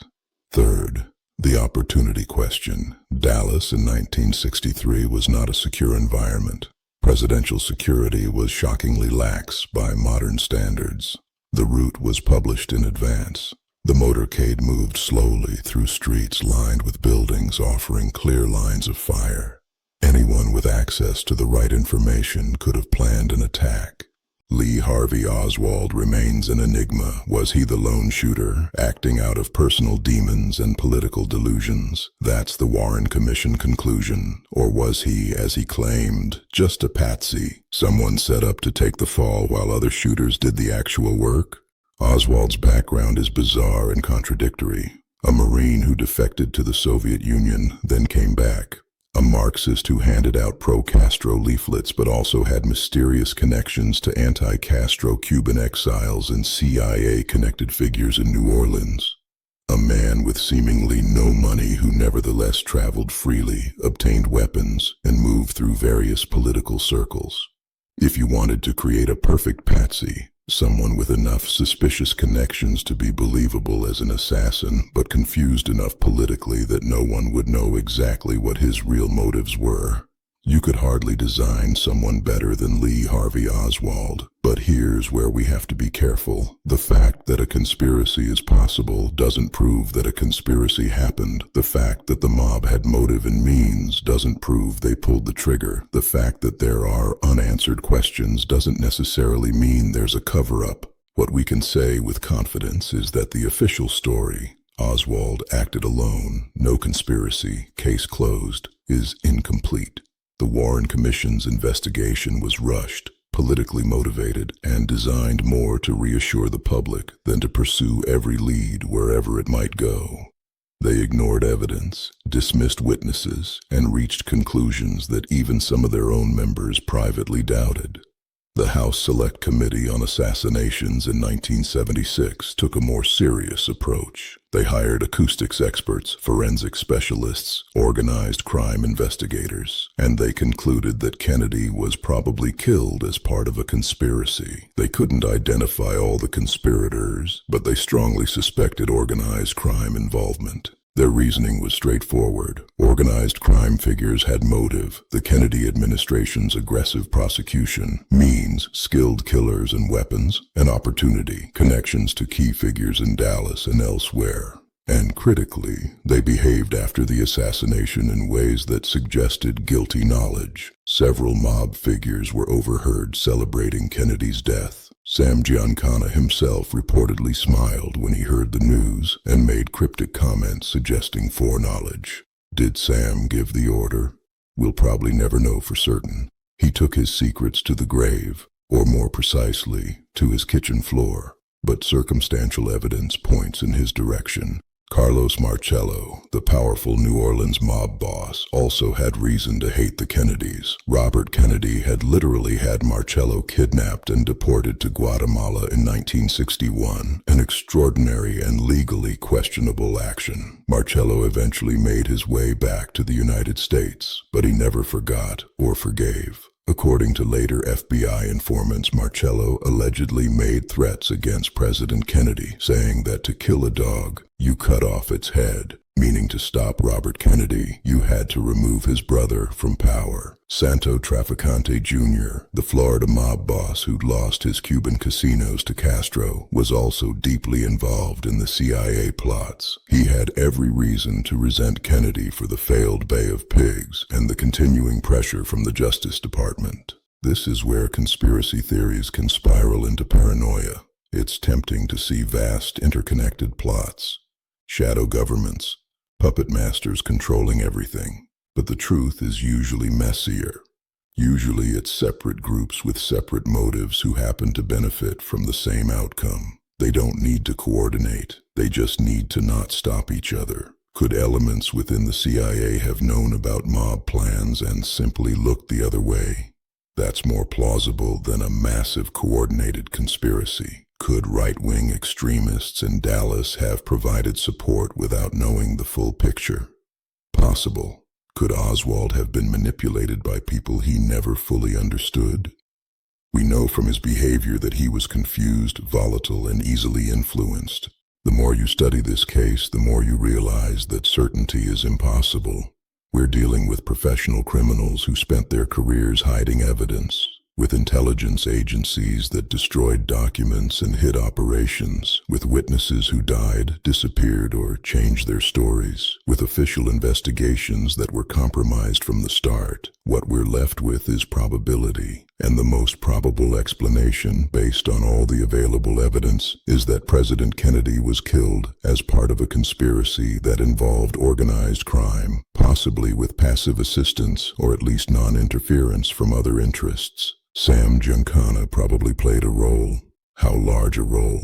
Third, the opportunity question. Dallas in 1963 was not a secure environment. Presidential security was shockingly lax by modern standards. The route was published in advance. The motorcade moved slowly through streets lined with buildings offering clear lines of fire. Anyone with access to the right information could have planned an attack. Lee Harvey Oswald remains an enigma. Was he the lone shooter, acting out of personal demons and political delusions? That's the Warren Commission conclusion. Or was he, as he claimed, just a patsy, someone set up to take the fall while other shooters did the actual work? Oswald's background is bizarre and contradictory. A Marine who defected to the Soviet Union, then came back. A Marxist who handed out pro-Castro leaflets but also had mysterious connections to anti-Castro Cuban exiles and CIA-connected figures in New Orleans. A man with seemingly no money who nevertheless traveled freely, obtained weapons, and moved through various political circles. If you wanted to create a perfect patsy, someone with enough suspicious connections to be believable as an assassin, but confused enough politically that no one would know exactly what his real motives were. You could hardly design someone better than Lee Harvey Oswald. But here's where we have to be careful. The fact that a conspiracy is possible doesn't prove that a conspiracy happened. The fact that the mob had motive and means doesn't prove they pulled the trigger. The fact that there are unanswered questions doesn't necessarily mean there's a cover-up. What we can say with confidence is that the official story, Oswald acted alone, no conspiracy, case closed, is incomplete. The Warren Commission's investigation was rushed, politically motivated, and designed more to reassure the public than to pursue every lead wherever it might go. They ignored evidence, dismissed witnesses, and reached conclusions that even some of their own members privately doubted. The House Select Committee on Assassinations in 1976 took a more serious approach. They hired acoustics experts, forensic specialists, organized crime investigators, and they concluded that Kennedy was probably killed as part of a conspiracy. They couldn't identify all the conspirators, but they strongly suspected organized crime involvement. Their reasoning was straightforward. Organized crime figures had motive. The Kennedy administration's aggressive prosecution, means, skilled killers and weapons, and opportunity, connections to key figures in Dallas and elsewhere. And critically, they behaved after the assassination in ways that suggested guilty knowledge. Several mob figures were overheard celebrating Kennedy's death. Sam Giancana himself reportedly smiled when he heard the news and made cryptic comments suggesting foreknowledge. Did Sam give the order? We'll probably never know for certain. He took his secrets to the grave, or more precisely, to his kitchen floor. But circumstantial evidence points in his direction. Carlos Marcello, the powerful New Orleans mob boss, also had reason to hate the Kennedys. Robert Kennedy had literally had Marcello kidnapped and deported to Guatemala in 1961, an extraordinary and legally questionable action. Marcello eventually made his way back to the United States, but he never forgot or forgave. According to later FBI informants, Marcello allegedly made threats against President Kennedy, saying that to kill a dog, you cut off its head, meaning to stop Robert Kennedy, you had to remove his brother from power. Santo Traficante Jr., the Florida mob boss who'd lost his Cuban casinos to Castro, was also deeply involved in the CIA plots. He had every reason to resent Kennedy for the failed Bay of Pigs and the continuing pressure from the Justice Department. This is where conspiracy theories can spiral into paranoia. It's tempting to see vast interconnected plots, shadow governments, puppet masters controlling everything. But the truth is usually messier. Usually it's separate groups with separate motives who happen to benefit from the same outcome. They don't need to coordinate. They just need to not stop each other. Could elements within the CIA have known about mob plans and simply looked the other way? That's more plausible than a massive coordinated conspiracy. Could right-wing extremists in Dallas have provided support without knowing the full picture? Possible. Could Oswald have been manipulated by people he never fully understood? We know from his behavior that he was confused, volatile, and easily influenced. The more you study this case, the more you realize that certainty is impossible. We're dealing with professional criminals who spent their careers hiding evidence, with intelligence agencies that destroyed documents and hid operations, with witnesses who died, disappeared, or changed their stories, with official investigations that were compromised from the start. What we're left with is probability, and the most probable explanation, based on all the available evidence, is that President Kennedy was killed as part of a conspiracy that involved organized crime, possibly with passive assistance or at least non-interference from other interests. Sam Giancana probably played a role. How large a role?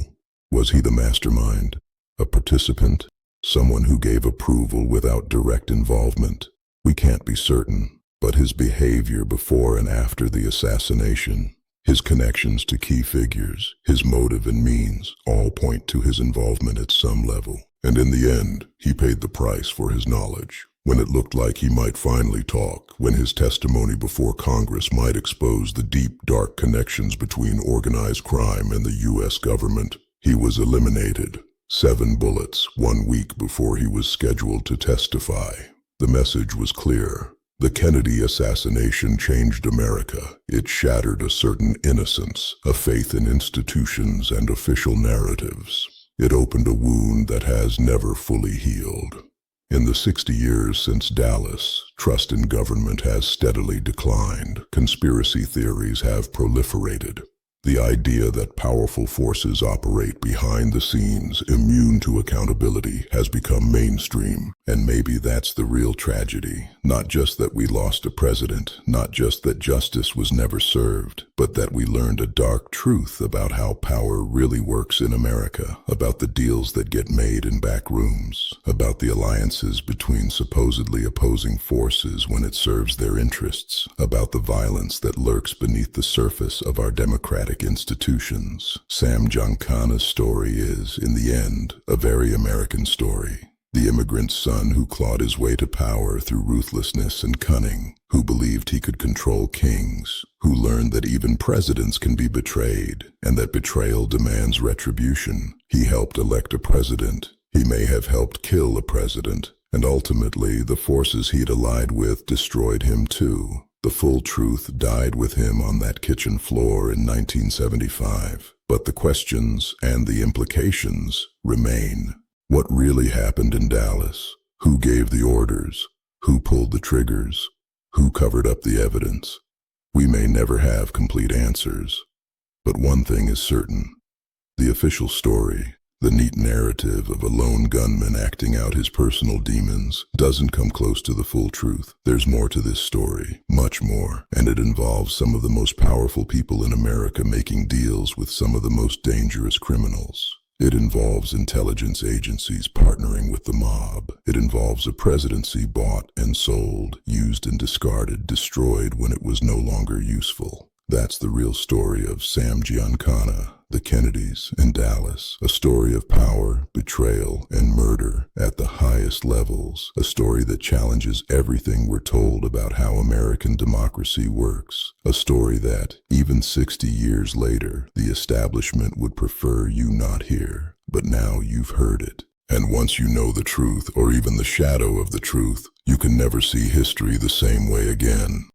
Was he the mastermind? A participant? Someone who gave approval without direct involvement? We can't be certain, but his behavior before and after the assassination, his connections to key figures, his motive and means, all point to his involvement at some level. And in the end, he paid the price for his knowledge. When it looked like he might finally talk, when his testimony before Congress might expose the deep, dark connections between organized crime and the U.S. government, he was eliminated. 7 bullets, 1 week before he was scheduled to testify. The message was clear. The Kennedy assassination changed America. It shattered a certain innocence, a faith in institutions and official narratives. It opened a wound that has never fully healed. In the 60 years since Dallas, trust in government has steadily declined. Conspiracy theories have proliferated. The idea that powerful forces operate behind the scenes, immune to accountability, has become mainstream. And maybe that's the real tragedy. Not just that we lost a president, not just that justice was never served, but that we learned a dark truth about how power really works in America, about the deals that get made in back rooms, about the alliances between supposedly opposing forces when it serves their interests, about the violence that lurks beneath the surface of our democratic institutions. Sam Giancana's story is, in the end, a very American story. The immigrant's son who clawed his way to power through ruthlessness and cunning, who believed he could control kings, who learned that even presidents can be betrayed, and that betrayal demands retribution. He helped elect a president. He may have helped kill a president, and ultimately the forces he'd allied with destroyed him too. The full truth died with him on that kitchen floor in 1975. But the questions and the implications remain. What really happened in Dallas? Who gave the orders? Who pulled the triggers? Who covered up the evidence? We may never have complete answers. But one thing is certain. The official story, the neat narrative of a lone gunman acting out his personal demons, doesn't come close to the full truth. There's more to this story, much more, and it involves some of the most powerful people in America making deals with some of the most dangerous criminals. It involves intelligence agencies partnering with the mob. It involves a presidency bought and sold, used and discarded, destroyed when it was no longer useful. That's the real story of Sam Giancana, the Kennedys, and Dallas. A story of power, betrayal, and murder at the highest levels. A story that challenges everything we're told about how American democracy works. A story that, even 60 years later, the establishment would prefer you not hear. But now you've heard it. And once you know the truth, or even the shadow of the truth, you can never see history the same way again.